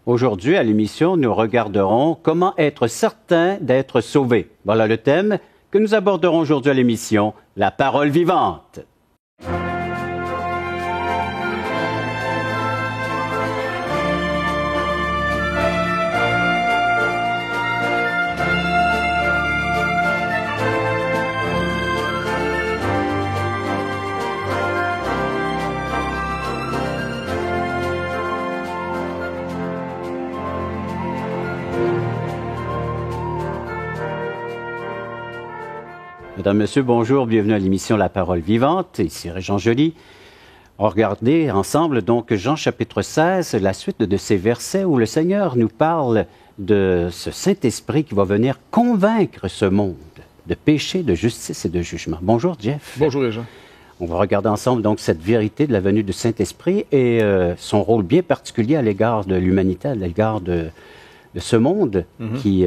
Aujourd'hui, à l'émission, nous regarderons comment être certain d'être sauvé. Voilà le thème que nous aborderons aujourd'hui à l'émission, la parole vivante. Mesdames, Messieurs, bonjour, bienvenue à l'émission La Parole Vivante. Ici Régent Joly. On va regarder ensemble donc Jean chapitre 16, la suite de ces versets où le Seigneur nous parle de ce Saint-Esprit qui va venir convaincre ce monde de péché, de justice et de jugement. Bonjour Jeff. Bonjour Régent. On va regarder ensemble donc cette vérité de la venue du Saint-Esprit et son rôle bien particulier à l'égard de l'humanité, à l'égard de ce monde qui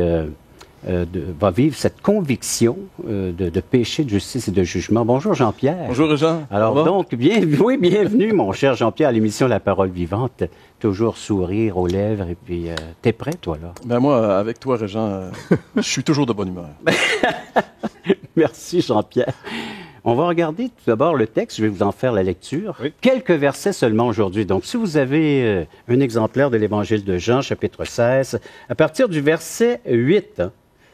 va vivre cette conviction de péché, de justice et de jugement. Bonjour Jean-Pierre. Bonjour Régent. Alors donc, bienvenue mon cher Jean-Pierre à l'émission La Parole Vivante. Toujours sourire aux lèvres et puis t'es prêt toi là? Ben moi, avec toi Régent, je suis toujours de bonne humeur. Merci Jean-Pierre. On va regarder tout d'abord le texte, je vais vous en faire la lecture. Oui. Quelques versets seulement aujourd'hui. Donc, si vous avez un exemplaire de l'Évangile de Jean, chapitre 16, à partir du verset 8,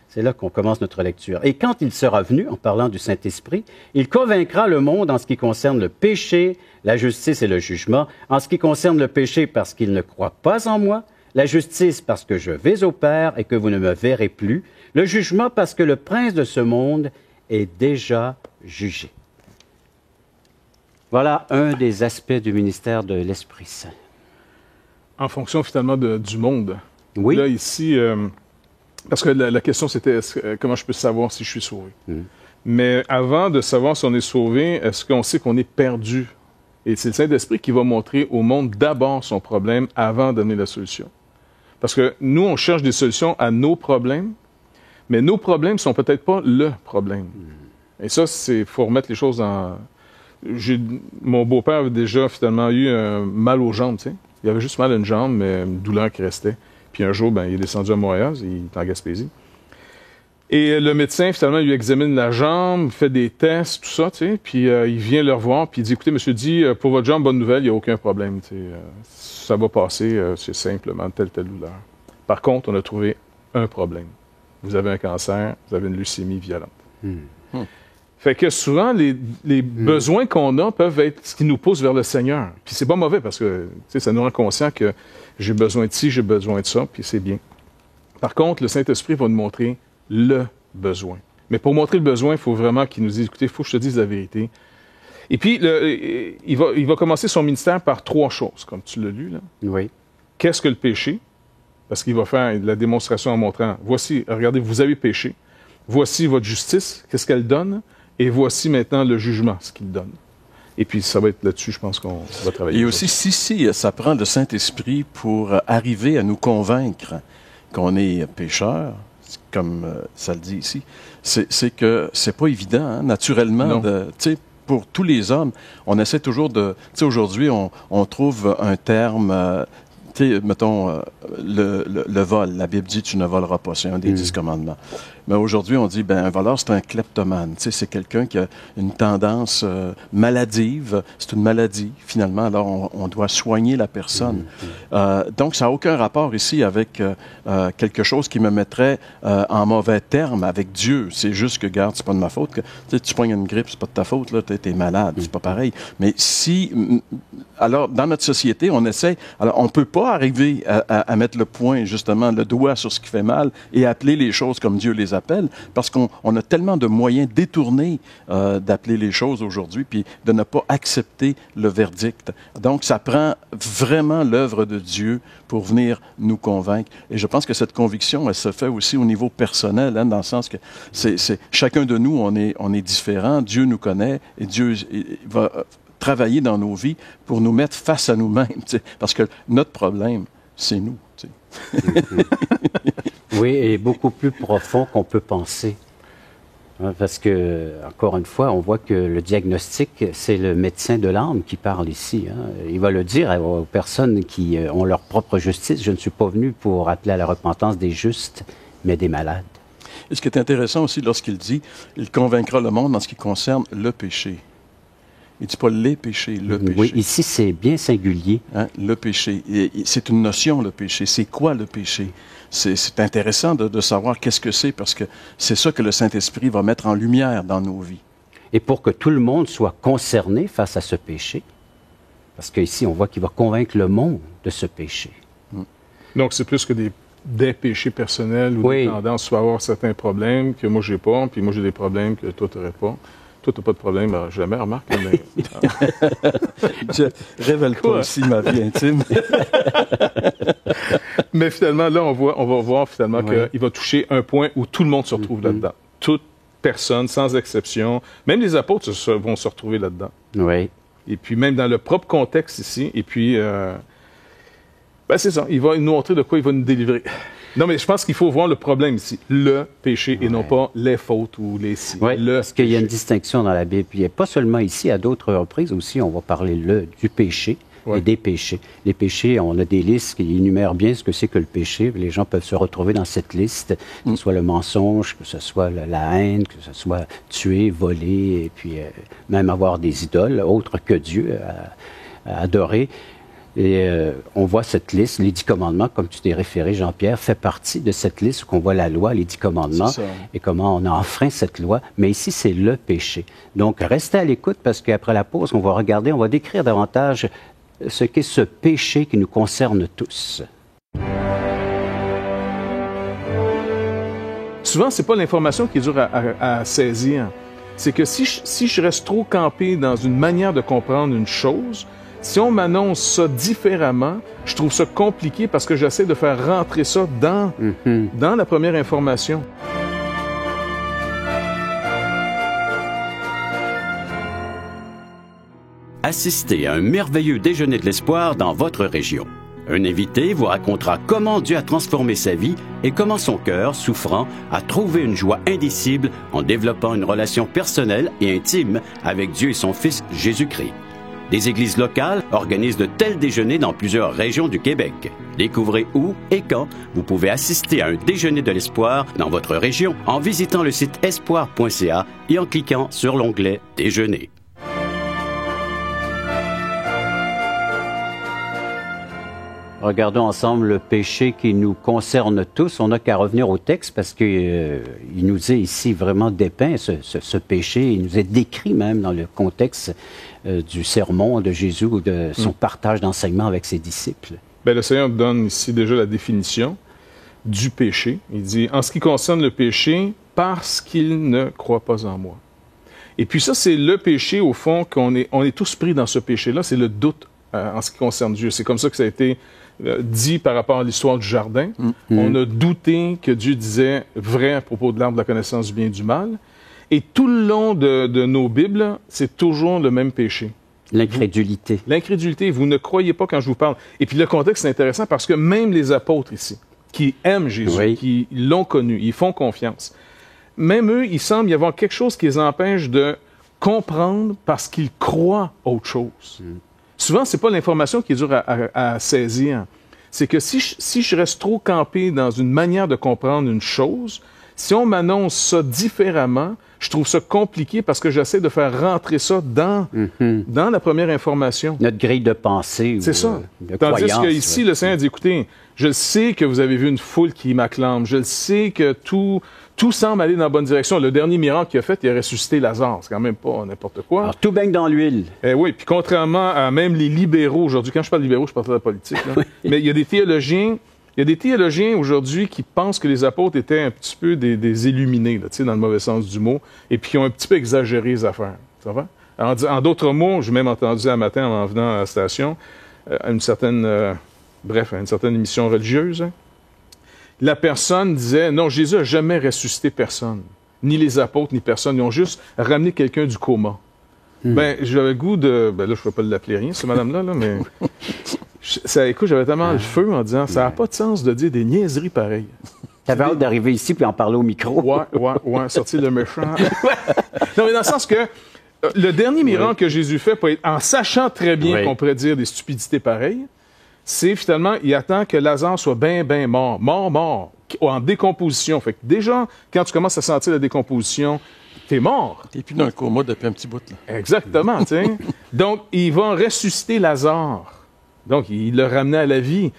c'est là qu'on commence notre lecture. « Et quand il sera venu, en parlant du Saint-Esprit, il convaincra le monde en ce qui concerne le péché, la justice et le jugement, en ce qui concerne le péché parce qu'il ne croit pas en moi, la justice parce que je vais au Père et que vous ne me verrez plus, le jugement parce que le prince de ce monde est déjà jugé. » Voilà un des aspects du ministère de l'Esprit Saint. En fonction finalement du monde. Oui. Là, ici, parce que la question c'était comment je peux savoir si je suis sauvé. Mais avant de savoir si on est sauvé, est-ce qu'on sait qu'on est perdu? Et c'est le Saint-Esprit qui va montrer au monde d'abord son problème avant d'amener la solution. Parce que nous, on cherche des solutions à nos problèmes, mais nos problèmes ne sont peut-être pas le problème. Et ça, il faut remettre les choses en... Mon beau-père avait déjà finalement eu mal aux jambes, tu sais. Il avait juste mal à une jambe, mais une douleur qui restait. Puis un jour, il est descendu à Montréal, il est en Gaspésie. Et le médecin, finalement, il lui examine la jambe, fait des tests, tout ça, tu sais. Puis il vient le revoir, puis il dit, écoutez, monsieur dit, pour votre jambe, bonne nouvelle, il n'y a aucun problème, tu sais. Ça va passer, c'est simplement telle douleur. Par contre, on a trouvé un problème. Vous avez un cancer, vous avez une leucémie violente. Fait que souvent, les besoins qu'on a peuvent être ce qui nous pousse vers le Seigneur. Puis c'est pas mauvais parce que ça nous rend conscient que j'ai besoin de ci, j'ai besoin de ça, puis c'est bien. Par contre, le Saint-Esprit va nous montrer le besoin. Mais pour montrer le besoin, il faut vraiment qu'il nous dise, écoutez, il faut que je te dise la vérité. Et puis, il va commencer son ministère par 3 choses, comme tu l'as lu, là. Oui. Qu'est-ce que le péché? Parce qu'il va faire la démonstration en montrant, voici, regardez, vous avez péché. Voici votre justice, qu'est-ce qu'elle donne? Et voici maintenant le jugement, ce qu'il donne. Et puis, ça va être là-dessus, je pense qu'on va travailler. Et aussi, si ça prend le Saint-Esprit pour arriver à nous convaincre qu'on est pécheur, comme ça le dit ici, c'est que c'est pas évident, hein, naturellement, pour tous les hommes. On essaie toujours de... Tu sais, aujourd'hui, on trouve un terme... mettons, le vol. La Bible dit « tu ne voleras pas », c'est un des 10 commandements. Mais aujourd'hui, on dit, un voleur, c'est un kleptomane. C'est quelqu'un qui a une tendance maladive. C'est une maladie, finalement. Alors, on doit soigner la personne. Donc, ça n'a aucun rapport ici avec quelque chose qui me mettrait en mauvais terme avec Dieu. C'est juste que, regarde, c'est pas de ma faute. Tu pognes une grippe, c'est pas de ta faute. Là, t'es malade, c'est pas pareil. Mais si... Alors, dans notre société, on essaie... Alors, on peut pas arriver à mettre le point, justement, le doigt sur ce qui fait mal et appeler les choses comme Dieu les appelle, parce qu'on a tellement de moyens détournés d'appeler les choses aujourd'hui, puis de ne pas accepter le verdict. Donc, ça prend vraiment l'œuvre de Dieu pour venir nous convaincre. Et je pense que cette conviction, elle se fait aussi au niveau personnel, hein, dans le sens que chacun de nous, on est différent, Dieu nous connaît, et Dieu va travailler dans nos vies pour nous mettre face à nous-mêmes, parce que notre problème, c'est nous. Oui, et beaucoup plus profond qu'on peut penser. Parce que, encore une fois, on voit que le diagnostic, c'est le médecin de l'âme qui parle ici. Hein. Il va le dire aux personnes qui ont leur propre justice. Je ne suis pas venu pour appeler à la repentance des justes, mais des malades. Et ce qui est intéressant aussi lorsqu'il dit, il convaincra le monde en ce qui concerne le péché. Il ne dit pas les péchés, le péché. Oui, ici, c'est bien singulier. Hein, le péché. C'est une notion, le péché. C'est quoi le péché? C'est intéressant de savoir qu'est-ce que c'est, parce que c'est ça que le Saint-Esprit va mettre en lumière dans nos vies. Et pour que tout le monde soit concerné face à ce péché, parce qu'ici, on voit qu'il va convaincre le monde de ce péché. Donc, c'est plus que des péchés personnels ou des tendances, soit avoir certains problèmes que moi, j'ai pas, puis moi, j'ai des problèmes que toi, tu n'aurais pas. Toi, tu n'as pas de problème, jamais, remarque. Mais... Je révèle pas aussi ma vie intime. Mais finalement, là, on va voir finalement qu'il va toucher un point où tout le monde se retrouve là-dedans. Toute personne, sans exception, même les apôtres vont se retrouver là-dedans. Oui. Et puis même dans le propre contexte ici, et puis, c'est ça, il va nous montrer de quoi il va nous délivrer. Non, mais je pense qu'il faut voir le problème ici, le péché, et non pas les fautes ou les si. Oui, parce qu'il y a une distinction dans la Bible. Puis, pas seulement ici, à d'autres reprises aussi, on va parler du péché et des péchés. Les péchés, on a des listes qui énumèrent bien ce que c'est que le péché. Les gens peuvent se retrouver dans cette liste, que ce soit le mensonge, que ce soit la haine, que ce soit tuer, voler, et puis même avoir des idoles autres que Dieu à adorer. Et on voit cette liste, les 10 commandements, comme tu t'es référé, Jean-Pierre, fait partie de cette liste où on voit la loi, les 10 commandements, et comment on a enfreint cette loi. Mais ici, c'est le péché. Donc, restez à l'écoute parce qu'après la pause, on va décrire davantage ce qu'est ce péché qui nous concerne tous. Souvent, c'est pas l'information qui est dure à saisir. C'est que si je reste trop campé dans une manière de comprendre une chose, si on m'annonce ça différemment, je trouve ça compliqué parce que j'essaie de faire rentrer ça dans la première information. Assistez à un merveilleux déjeuner de l'espoir dans votre région. Un invité vous racontera comment Dieu a transformé sa vie et comment son cœur, souffrant, a trouvé une joie indicible en développant une relation personnelle et intime avec Dieu et son Fils Jésus-Christ. Des églises locales organisent de tels déjeuners dans plusieurs régions du Québec. Découvrez où et quand vous pouvez assister à un déjeuner de l'espoir dans votre région en visitant le site espoir.ca et en cliquant sur l'onglet « Déjeuner ». Regardons ensemble le péché qui nous concerne tous. On n'a qu'à revenir au texte parce qu'il nous est ici vraiment dépeint, ce péché. Il nous est décrit même dans le contexte du sermon de Jésus ou de son partage d'enseignement avec ses disciples. Bien, le Seigneur donne ici déjà la définition du péché. Il dit, en ce qui concerne le péché, parce qu'il ne croit pas en moi. Et puis ça, c'est le péché, au fond, on est tous pris dans ce péché-là, c'est le doute en ce qui concerne Dieu. C'est comme ça que ça a été dit par rapport à l'histoire du jardin. On a douté que Dieu disait vrai à propos de l'arbre de la connaissance du bien et du mal. Et tout le long de nos Bibles, c'est toujours le même péché. L'incrédulité. L'incrédulité, vous ne croyez pas quand je vous parle. Et puis le contexte est intéressant parce que même les apôtres ici, qui aiment Jésus, qui l'ont connu, ils font confiance, même eux, il semble y avoir quelque chose qui les empêche de comprendre parce qu'ils croient autre chose. Souvent, c'est pas l'information qui est dure à saisir. C'est que si je reste trop campé dans une manière de comprendre une chose, si on m'annonce ça différemment, je trouve ça compliqué parce que j'essaie de faire rentrer ça dans la première information. Notre grille de pensée. C'est ça. Tandis qu'ici, le Seigneur dit, écoutez, je sais que vous avez vu une foule qui m'acclame. Je le sais que tout semble aller dans la bonne direction. Le dernier miracle qu'il a fait, il a ressuscité Lazare. C'est quand même pas n'importe quoi. Alors, tout baigne dans l'huile. Oui, puis contrairement à même les libéraux aujourd'hui, quand je parle de libéraux, je parle de la politique, là. Mais il y a des théologiens aujourd'hui qui pensent que les apôtres étaient un petit peu des illuminés, là, dans le mauvais sens du mot, et puis qui ont un petit peu exagéré les affaires. Ça va? En d'autres mots, j'ai même entendu un matin en venant à la station, à une certaine émission religieuse, la personne disait, non, Jésus n'a jamais ressuscité personne. Ni les apôtres, ni personne. Ils ont juste ramené quelqu'un du coma. Ben, j'avais le goût de... Ben là, je ne vais pas l'appeler rien, cette madame-là, là, mais... Écoute, j'avais tellement le feu en disant, ça n'a pas de sens de dire des niaiseries pareilles. T'avais hâte d'arriver ici puis en parler au micro. Ouais, sortir le méchant. Non, mais dans le sens que le dernier miracle que Jésus fait, en sachant très bien qu'on pourrait dire des stupidités pareilles, c'est finalement, il attend que Lazare soit bien mort, en décomposition. Fait que déjà, quand tu commences à sentir la décomposition, t'es mort. T'es plus dans le coma depuis un petit bout, là. Exactement, tu sais. Donc, il va ressusciter Lazare. Donc, il le ramenait à la vie.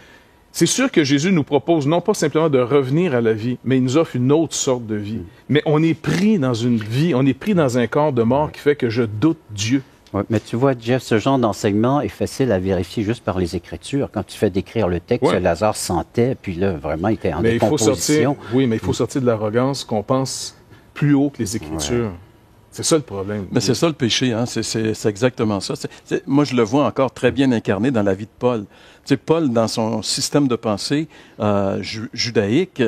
C'est sûr que Jésus nous propose non pas simplement de revenir à la vie, mais il nous offre une autre sorte de vie. Mais on est pris dans une vie, on est pris dans un corps de mort qui fait que je doute Dieu. Ouais, mais tu vois, Jeff, ce genre d'enseignement est facile à vérifier juste par les Écritures. Quand tu fais décrire le texte, Lazare sentait, puis là, vraiment, il était en décomposition. Mais il faut sortir de l'arrogance qu'on pense plus haut que les Écritures. Ouais. C'est ça le problème. Mais c'est ça le péché, hein? C'est exactement ça. Moi, je le vois encore très bien incarné dans la vie de Paul. Tu sais, Paul, dans son système de pensée judaïque,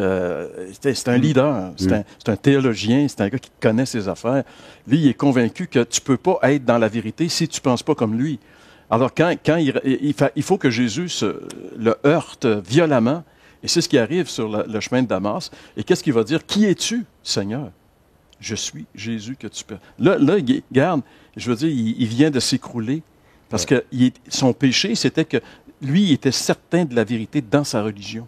c'est un leader, c'est un théologien, c'est un gars qui connaît ses affaires. Lui, il est convaincu que tu peux pas être dans la vérité si tu penses pas comme lui. Alors, quand il faut que Jésus le heurte violemment, et c'est ce qui arrive sur le chemin de Damas, et qu'est-ce qu'il va dire? Qui es-tu, Seigneur? Je suis Jésus que tu peux. Là, regarde, je veux dire, il vient de s'écrouler parce que son péché, c'était que lui, il était certain de la vérité dans sa religion.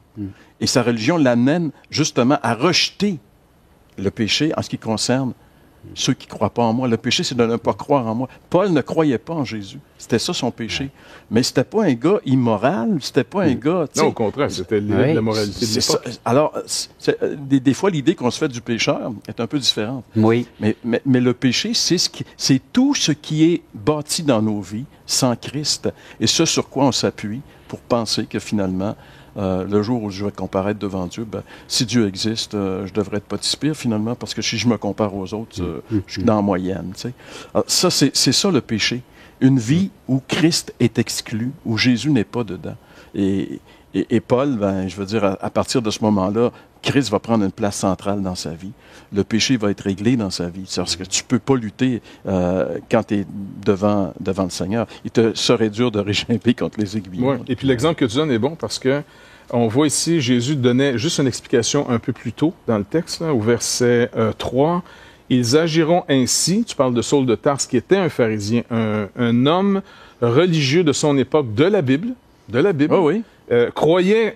Et sa religion l'amène justement à rejeter le péché en ce qui concerne ceux qui ne croient pas en moi. Le péché, c'est de ne pas croire en moi. Paul ne croyait pas en Jésus. C'était ça son péché. Mais c'était pas un gars immoral, c'était pas un gars... Non, au contraire, c'était la moralité de l'époque. Alors, des fois, l'idée qu'on se fait du pécheur est un peu différente. Oui. Mais le péché, c'est tout ce qui est bâti dans nos vies sans Christ, et ce sur quoi on s'appuie pour penser que finalement... le jour où je vais comparaître devant Dieu, si Dieu existe, je devrais être pas si pire finalement, parce que si je me compare aux autres, je suis dans la moyenne. Tu sais. Alors, ça, c'est ça le péché. Une vie où Christ est exclu, où Jésus n'est pas dedans. Et Paul, je veux dire, à partir de ce moment-là, Christ va prendre une place centrale dans sa vie. Le péché va être réglé dans sa vie. Parce que tu ne peux pas lutter quand tu es devant le Seigneur. Il te serait dur de réchapper contre les aiguilles. Oui. Et puis l'exemple que tu donnes est bon parce que on voit ici, Jésus donnait juste une explication un peu plus tôt dans le texte, là, au verset 3. Ils agiront ainsi, tu parles de Saul de Tarse, qui était un pharisien, un homme religieux de son époque de la Bible. Oh oui.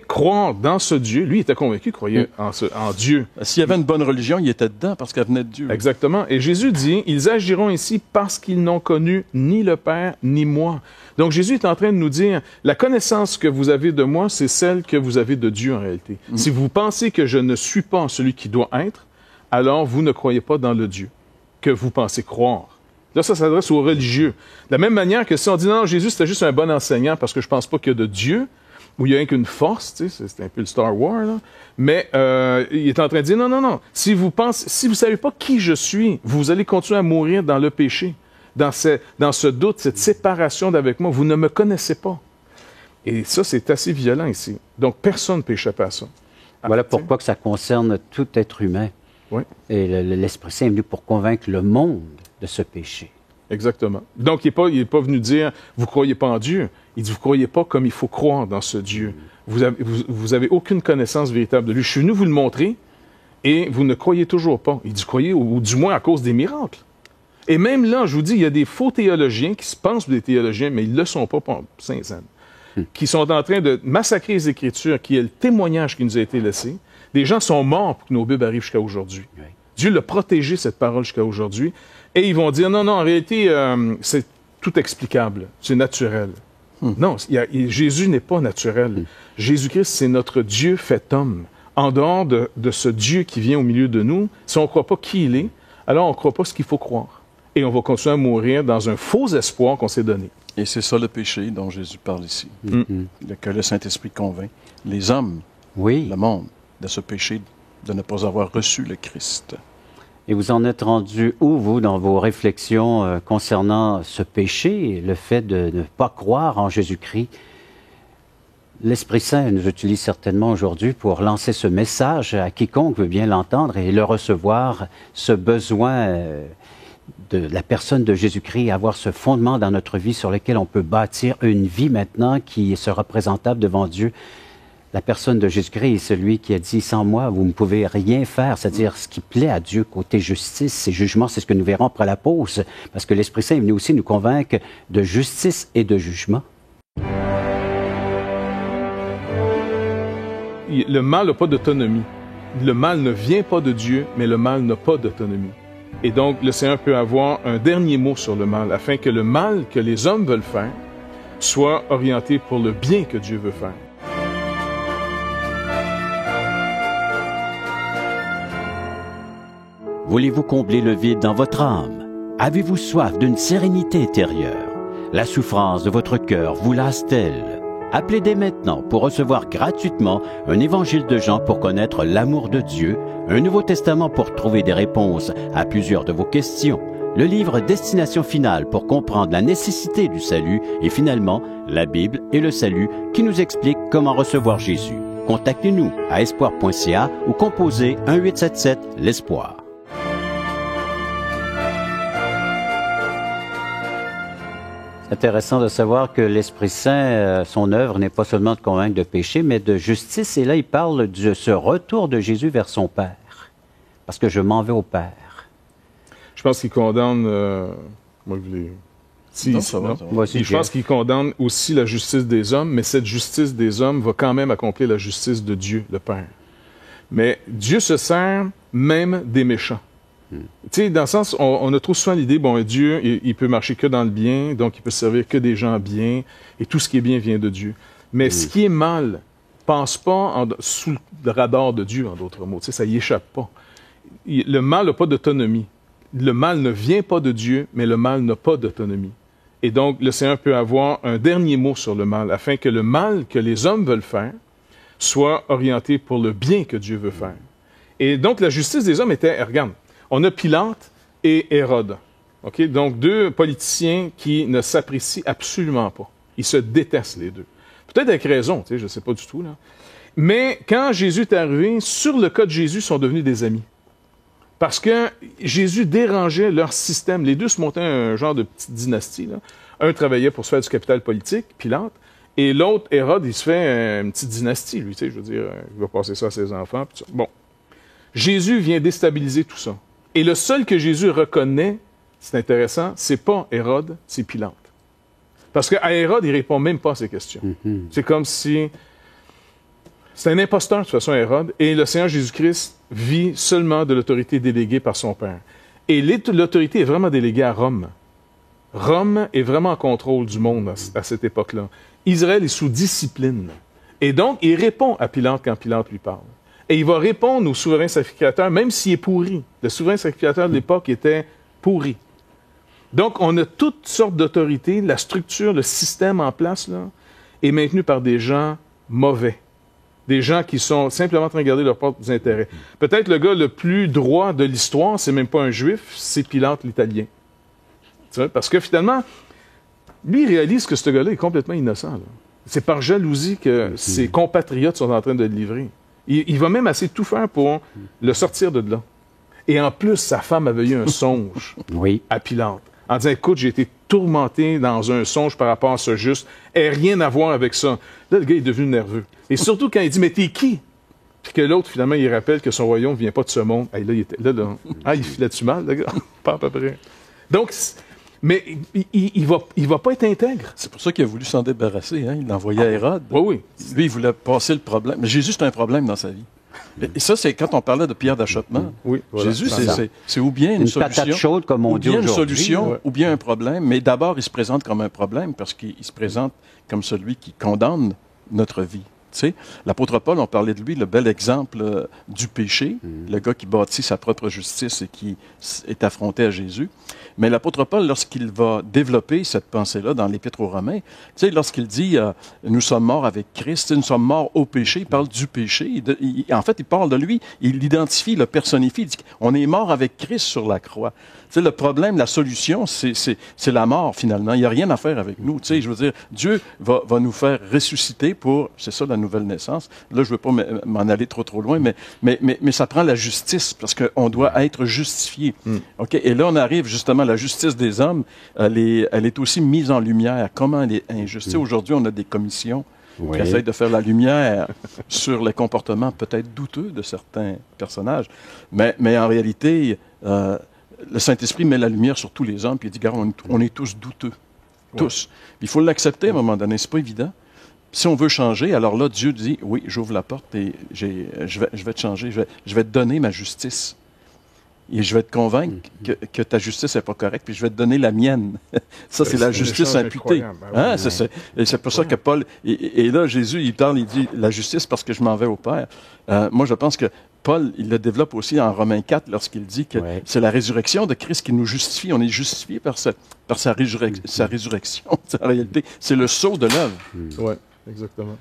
Croire dans ce Dieu. Lui, il était convaincu, croyait en Dieu. S'il y avait une bonne religion, il était dedans parce qu'elle venait de Dieu. Exactement. Et Jésus dit, ils agiront ainsi parce qu'ils n'ont connu ni le Père ni moi. Donc Jésus est en train de nous dire, la connaissance que vous avez de moi, c'est celle que vous avez de Dieu en réalité. Si vous pensez que je ne suis pas celui qui doit être, alors vous ne croyez pas dans le Dieu que vous pensez croire. Là, ça s'adresse aux religieux. De la même manière que si on dit, non, Jésus, c'était juste un bon enseignant parce que je pense pas qu'il y a de Dieu, où il n'y a rien qu'une force, tu sais, c'est un peu le Star Wars, là. Mais il est en train de dire, non. Si vous ne savez pas qui je suis, vous allez continuer à mourir dans le péché, dans ce doute, cette séparation d'avec moi. Vous ne me connaissez pas. Et ça, c'est assez violent ici. Donc, personne ne peut échapper à ça. Voilà pourquoi que ça concerne tout être humain. Oui. Et l'Esprit Saint est venu pour convaincre le monde de ce péché. Exactement. Donc, il n'est pas venu dire, vous ne croyez pas en Dieu. Il dit, vous ne croyez pas comme il faut croire dans ce Dieu. Vous avez aucune connaissance véritable de lui. Je suis venu vous le montrer et vous ne croyez toujours pas. Il dit, croyez, ou du moins à cause des miracles. Et même là, je vous dis, il y a des faux théologiens qui se pensent des théologiens, mais ils ne le sont pas, Saint-Saëns, qui sont en train de massacrer les Écritures, qui est le témoignage qui nous a été laissé. Des gens sont morts pour que nos Bibles arrivent jusqu'à aujourd'hui. Oui. Dieu l'a protégé, cette parole, jusqu'à aujourd'hui. Et ils vont dire, non, en réalité, c'est tout explicable, c'est naturel. Non, Jésus n'est pas naturel. Jésus-Christ, c'est notre Dieu fait homme. En dehors de ce Dieu qui vient au milieu de nous, si on ne croit pas qui il est, alors on ne croit pas ce qu'il faut croire. Et on va continuer à mourir dans un faux espoir qu'on s'est donné. Et c'est ça le péché dont Jésus parle ici, que le Saint-Esprit convainc les hommes, le monde, de ce péché de ne pas avoir reçu le Christ. Et vous en êtes rendu où, vous, dans vos réflexions concernant ce péché, le fait de ne pas croire en Jésus-Christ? L'Esprit Saint nous utilise certainement aujourd'hui pour lancer ce message à quiconque veut bien l'entendre et le recevoir, ce besoin de la personne de Jésus-Christ, avoir ce fondement dans notre vie sur lequel on peut bâtir une vie maintenant qui sera présentable devant Dieu. la personne de Jésus-Christ est celui qui a dit « Sans moi, vous ne pouvez rien faire », c'est-à-dire ce qui plaît à Dieu côté justice et jugement, c'est ce que nous verrons après la pause, parce que l'Esprit Saint est venu aussi nous convaincre de justice et de jugement. Le mal n'a pas d'autonomie. Le mal ne vient pas de Dieu, mais le mal n'a pas d'autonomie. Et donc, le Seigneur peut avoir un dernier mot sur le mal, afin que le mal que les hommes veulent faire soit orienté pour le bien que Dieu veut faire. Voulez-vous combler le vide dans votre âme? Avez-vous soif d'une sérénité intérieure? La souffrance de votre cœur vous lasse-t-elle? Appelez dès maintenant pour recevoir gratuitement un évangile de Jean pour connaître l'amour de Dieu, un Nouveau Testament pour trouver des réponses à plusieurs de vos questions, le livre Destination finale pour comprendre la nécessité du salut et finalement la Bible et le salut qui nous explique comment recevoir Jésus. Contactez-nous à espoir.ca ou composez 1-877 l'Espoir. C'est intéressant de savoir que l'Esprit Saint, son œuvre n'est pas seulement de convaincre de péché, mais de justice. Et là, il parle de ce retour de Jésus vers son Père. Parce que je m'en vais au Père. Je pense qu'il condamne... moi, je voulais... Je pense qu'il condamne aussi la justice des hommes, mais cette justice des hommes va quand même accomplir la justice de Dieu, le Père. Mais Dieu se sert même des méchants. Tu sais, dans le sens, on a trop souvent l'idée, bon, Dieu, il peut marcher que dans le bien, donc il peut servir que des gens bien, et tout ce qui est bien vient de Dieu. Mais ce qui est mal passe pas sous le radar de Dieu, en d'autres mots. Tu sais, ça y échappe pas. Le mal n'a pas d'autonomie. Le mal ne vient pas de Dieu, mais le mal n'a pas d'autonomie. Et donc, le Seigneur peut avoir un dernier mot sur le mal, afin que le mal que les hommes veulent faire soit orienté pour le bien que Dieu veut faire. Et donc, la justice des hommes était, regarde, on a Pilate et Hérode. Okay? Donc, deux politiciens qui ne s'apprécient absolument pas. Ils se détestent, les deux. Peut-être avec raison, tu sais, je ne sais pas du tout, là. Mais quand Jésus est arrivé, sur le cas de Jésus, ils sont devenus des amis. Parce que Jésus dérangeait leur système. Les deux se montaient un genre de petite dynastie, là. Un travaillait pour se faire du capital politique, Pilate, et l'autre, Hérode, il se fait une petite dynastie, lui, tu sais, je veux dire, il va passer ça à ses enfants. Puis ça. Bon. Jésus vient déstabiliser tout ça. Et le seul que Jésus reconnaît, c'est intéressant, c'est pas Hérode, c'est Pilate. Parce qu'à Hérode, il répond même pas à ces questions. C'est comme si... C'est un imposteur, de toute façon, Hérode, et le Seigneur Jésus-Christ vit seulement de l'autorité déléguée par son Père. Et l'autorité est vraiment déléguée à Rome. Rome est vraiment en contrôle du monde à cette époque-là. Israël est sous discipline. Et donc, il répond à Pilate quand Pilate lui parle. Et il va répondre au souverain sacrificateur, même s'il est pourri. Le souverain sacrificateur de l'époque était pourri. Donc, on a toutes sortes d'autorités. La structure, le système en place, là, est maintenu par des gens mauvais. Des gens qui sont simplement en train de garder leurs propres intérêts. Peut-être le gars le plus droit de l'histoire, c'est même pas un juif, c'est Pilate l'Italien. Tu vois? Parce que finalement, lui, il réalise que ce gars-là est complètement innocent. Là. C'est par jalousie que ses compatriotes sont en train de le livrer. Il va même essayer de tout faire pour le sortir de là. Et en plus, sa femme avait eu un songe à Pilate, en disant, écoute, j'ai été tourmenté dans un songe par rapport à ce juste, et rien à voir avec ça. Là, le gars est devenu nerveux. Et surtout quand il dit, mais t'es qui? Puis que l'autre, finalement, il rappelle que son royaume ne vient pas de ce monde. Hey, là, il était là. Il filait-tu mal, le gars? Pas à peu près. Donc, mais il va pas être intègre. C'est pour ça qu'il a voulu s'en débarrasser. Hein? Il l'envoyait à Hérode. Oui. Lui, il voulait passer le problème. Mais Jésus, c'est un problème dans sa vie. Et ça, c'est quand on parlait de pierre d'achoppement. Oui, voilà. Jésus, c'est ou bien une solution, patate chaude, comme on dit aujourd'hui. Ou bien une solution, ou bien un problème. Mais d'abord, il se présente comme un problème parce qu'il se présente comme celui qui condamne notre vie. Tu sais, l'apôtre Paul, on parlait de lui, le bel exemple du péché, le gars qui bâtit sa propre justice et qui est affronté à Jésus. Mais l'apôtre Paul, lorsqu'il va développer cette pensée-là dans l'Épître aux Romains, tu sais, lorsqu'il dit « nous sommes morts avec Christ », nous sommes morts au péché, il parle du péché. En fait, il parle de lui, il l'identifie, le personnifie, il dit on est mort avec Christ sur la croix. Tu sais, le problème, la solution, c'est la mort, finalement. Il n'y a rien à faire avec nous. Tu sais, je veux dire, Dieu va nous faire ressusciter pour... C'est ça, la nouvelle naissance. Là, je ne veux pas m'en aller trop loin, mais ça prend la justice, parce qu'on doit être justifié. Okay? Et là, on arrive justement, la justice des hommes, elle est aussi mise en lumière. Comment elle est injuste? Tu sais, aujourd'hui, on a des commissions qui essaye de faire la lumière sur les comportements peut-être douteux de certains personnages. Mais en réalité, le Saint-Esprit met la lumière sur tous les hommes, puis il dit, regarde, on est tous douteux. Tous. Il faut l'accepter à un moment donné, c'est pas évident. Si on veut changer, alors là, Dieu dit, oui, j'ouvre la porte et je vais te changer, je vais te donner ma justice. Et je vais te convaincre que ta justice n'est pas correcte, puis je vais te donner la mienne. Ça, c'est la justice imputée. Hein? C'est pour ça que Paul... Et là, Jésus, il parle, il dit, la justice parce que je m'en vais au Père. Moi, je pense que Paul, il le développe aussi en Romains 4 lorsqu'il dit que c'est la résurrection de Christ qui nous justifie. On est justifié par sa résurrection. En réalité, c'est le sceau de l'œuvre. Oui, exactement.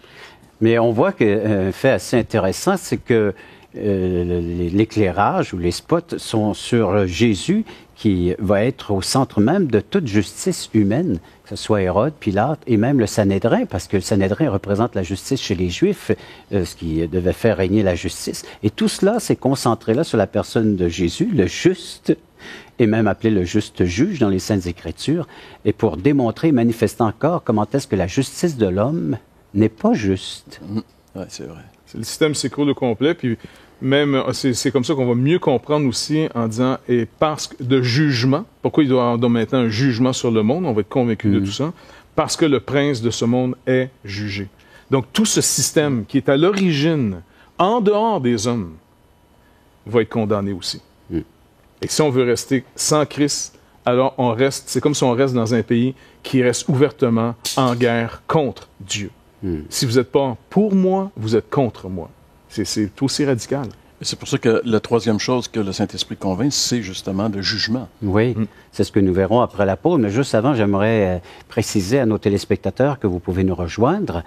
Mais on voit qu'un fait assez intéressant, c'est que l'éclairage ou les spots sont sur Jésus qui va être au centre même de toute justice humaine, que ce soit Hérode, Pilate et même le Sanhédrin, parce que le Sanhédrin représente la justice chez les Juifs, ce qui devait faire régner la justice. Et tout cela s'est concentré là sur la personne de Jésus, le juste, et même appelé le juste juge dans les Saintes Écritures, et pour démontrer et manifester encore comment est-ce que la justice de l'homme n'est pas juste. Oui, c'est vrai. C'est le système s'écroule au complet, puis même, c'est comme ça qu'on va mieux comprendre aussi en disant, et parce que de jugement, pourquoi il doit y avoir maintenant un jugement sur le monde, on va être convaincu de tout ça, parce que le prince de ce monde est jugé. Donc tout ce système qui est à l'origine, en dehors des hommes, va être condamné aussi. Et si on veut rester sans Christ, alors on reste, c'est comme si on reste dans un pays qui reste ouvertement en guerre contre Dieu. Si vous n'êtes pas pour moi, vous êtes contre moi. C'est aussi radical. C'est pour ça que la troisième chose que le Saint-Esprit convainc, c'est justement le jugement. Oui, c'est ce que nous verrons après la pause. Mais juste avant, j'aimerais préciser à nos téléspectateurs que vous pouvez nous rejoindre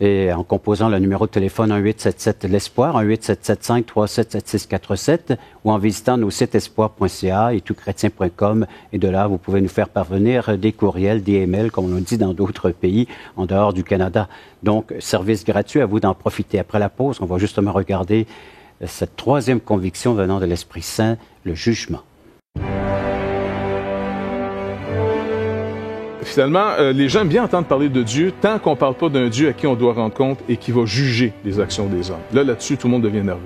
et en composant le numéro de téléphone 1-877-L'Espoir, 1-877-537-7647 ou en visitant nos sites espoir.ca et toutchrétien.com. Et de là, vous pouvez nous faire parvenir des courriels, des emails, comme on le dit dans d'autres pays en dehors du Canada. Donc, service gratuit, à vous d'en profiter. Après la pause, on va justement regarder cette troisième conviction venant de l'Esprit Saint, le jugement. Finalement, les gens aiment bien entendre parler de Dieu tant qu'on ne parle pas d'un Dieu à qui on doit rendre compte et qui va juger les actions des hommes. Là-dessus, tout le monde devient nerveux.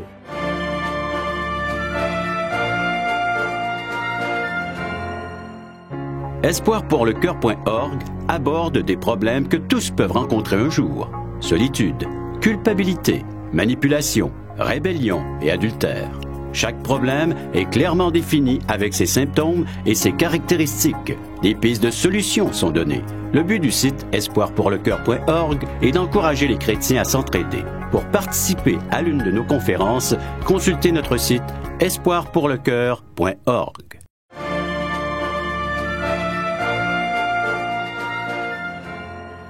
Espoirpourlecoeur.org aborde des problèmes que tous peuvent rencontrer un jour. Solitude, culpabilité, manipulation, rébellion et adultère. Chaque problème est clairement défini avec ses symptômes et ses caractéristiques. Des pistes de solutions sont données. Le but du site espoirpourlecoeur.org est d'encourager les chrétiens à s'entraider. Pour participer à l'une de nos conférences, consultez notre site espoirpourlecoeur.org.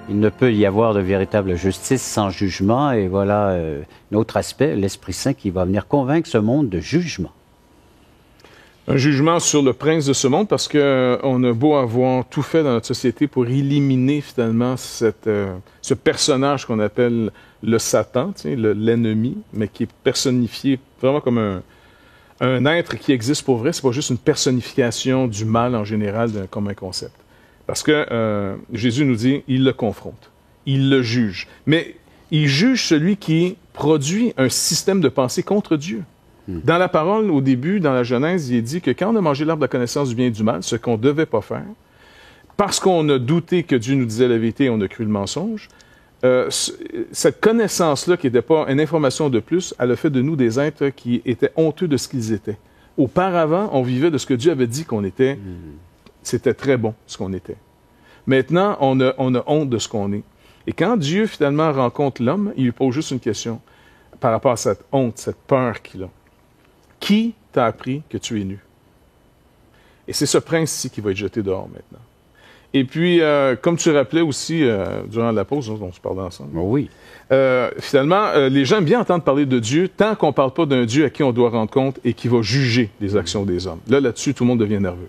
Il ne peut y avoir de véritable justice sans jugement. Et voilà un autre aspect, l'Esprit Saint qui va venir convaincre ce monde de jugement. Un jugement sur le prince de ce monde parce qu'on a beau avoir tout fait dans notre société pour éliminer finalement ce personnage qu'on appelle le Satan, l'ennemi, mais qui est personnifié vraiment comme un être qui existe pour vrai. C'est pas juste une personnification du mal en général comme un concept. Parce que Jésus nous dit, il le confronte, il le juge. Mais il juge celui qui produit un système de pensée contre Dieu. Dans la parole, au début, dans la Genèse, il est dit que quand on a mangé l'arbre de la connaissance du bien et du mal, ce qu'on ne devait pas faire, parce qu'on a douté que Dieu nous disait la vérité et on a cru le mensonge, cette connaissance-là, qui n'était pas une information de plus, elle a fait de nous des êtres qui étaient honteux de ce qu'ils étaient. Auparavant, on vivait de ce que Dieu avait dit qu'on était. C'était très bon, ce qu'on était. Maintenant, on a honte de ce qu'on est. Et quand Dieu, finalement, rencontre l'homme, il lui pose juste une question par rapport à cette honte, cette peur qu'il a. Qui t'a appris que tu es nu? Et c'est ce prince-ci qui va être jeté dehors maintenant. Et puis, comme tu rappelais aussi, durant la pause, on se parlait ensemble. Oui. Finalement, les gens aiment bien entendre parler de Dieu tant qu'on ne parle pas d'un Dieu à qui on doit rendre compte et qui va juger les actions des hommes. Là-dessus, tout le monde devient nerveux.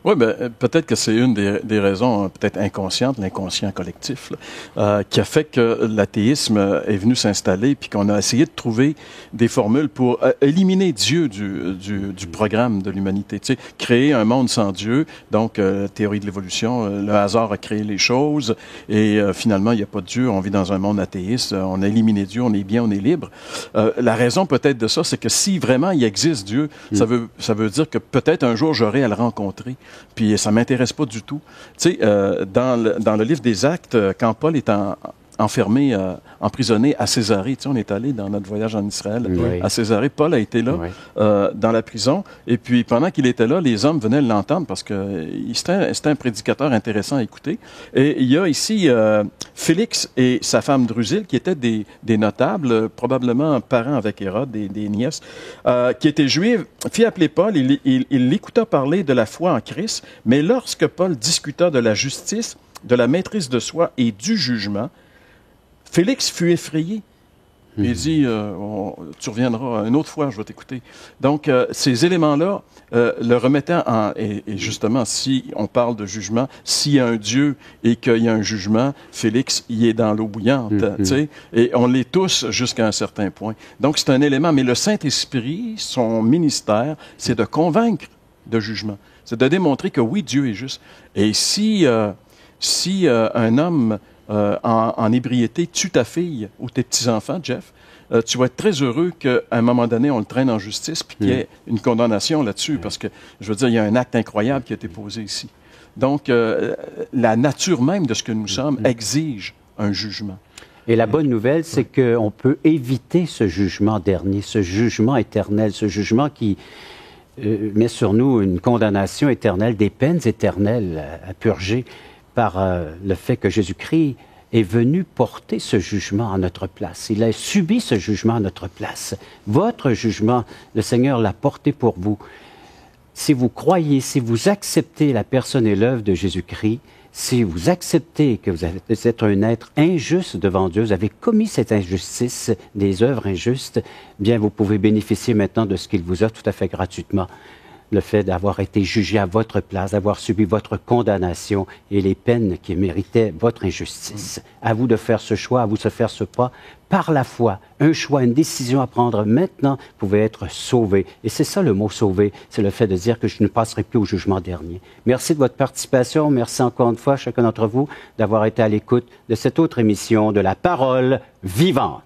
Oui, peut-être que c'est une des raisons peut-être inconscientes, l'inconscient collectif, là, qui a fait que l'athéisme est venu s'installer, puis qu'on a essayé de trouver des formules pour éliminer Dieu du programme de l'humanité. Tu sais, créer un monde sans Dieu, donc théorie de l'évolution, le hasard a créé les choses, et finalement, il n'y a pas de Dieu, on vit dans un monde athéiste, on a éliminé Dieu, on est bien, on est libre. La raison peut-être de ça, c'est que si vraiment il existe Dieu, ça veut dire que peut-être un jour j'aurai à le rencontrer. Puis ça m'intéresse pas du tout. Tu sais, dans le livre des Actes, quand Paul est enfermé, emprisonné à Césarée, tu sais, on est allé dans notre voyage en Israël à Césarée. Paul a été là, dans la prison. Et puis, pendant qu'il était là, les hommes venaient l'entendre parce que c'était un prédicateur intéressant à écouter. Et il y a ici Félix et sa femme Drusille, qui étaient des notables, probablement parents avec Hérode, des nièces, qui étaient juives, fit appeler Paul. Il l'écouta parler de la foi en Christ. Mais lorsque Paul discuta de la justice, de la maîtrise de soi et du jugement, Félix fut effrayé. Il dit, tu reviendras une autre fois, je vais t'écouter. Donc, ces éléments-là le remettaient et justement, si on parle de jugement, s'il y a un Dieu et qu'il y a un jugement, Félix y est dans l'eau bouillante, tu sais, et on l'est tous jusqu'à un certain point. Donc, c'est un élément, mais le Saint-Esprit, son ministère, c'est de convaincre de jugement. C'est de démontrer que oui, Dieu est juste. Et si un homme en ébriété tue ta fille ou tes petits-enfants, Jeff, tu vas être très heureux qu'à un moment donné, on le traîne en justice puis qu'il y ait une condamnation là-dessus, parce que, je veux dire, il y a un acte incroyable qui a été posé ici. Donc, la nature même de ce que nous sommes exige un jugement. Et la bonne nouvelle, c'est qu'on peut éviter ce jugement dernier, ce jugement éternel, ce jugement qui met sur nous une condamnation éternelle, des peines éternelles à purger, par le fait que Jésus-Christ est venu porter ce jugement à notre place. Il a subi ce jugement à notre place. Votre jugement, le Seigneur l'a porté pour vous. Si vous croyez, si vous acceptez la personne et l'œuvre de Jésus-Christ, si vous acceptez que vous êtes un être injuste devant Dieu, vous avez commis cette injustice, des œuvres injustes, bien vous pouvez bénéficier maintenant de ce qu'il vous a tout à fait gratuitement. Le fait d'avoir été jugé à votre place, d'avoir subi votre condamnation et les peines qui méritaient votre injustice. À vous de faire ce choix, à vous de faire ce pas par la foi. Un choix, une décision à prendre maintenant, vous pouvez être sauvé. Et c'est ça le mot sauvé, c'est le fait de dire que je ne passerai plus au jugement dernier. Merci de votre participation. Merci encore une fois, chacun d'entre vous, d'avoir été à l'écoute de cette autre émission de La Parole vivante.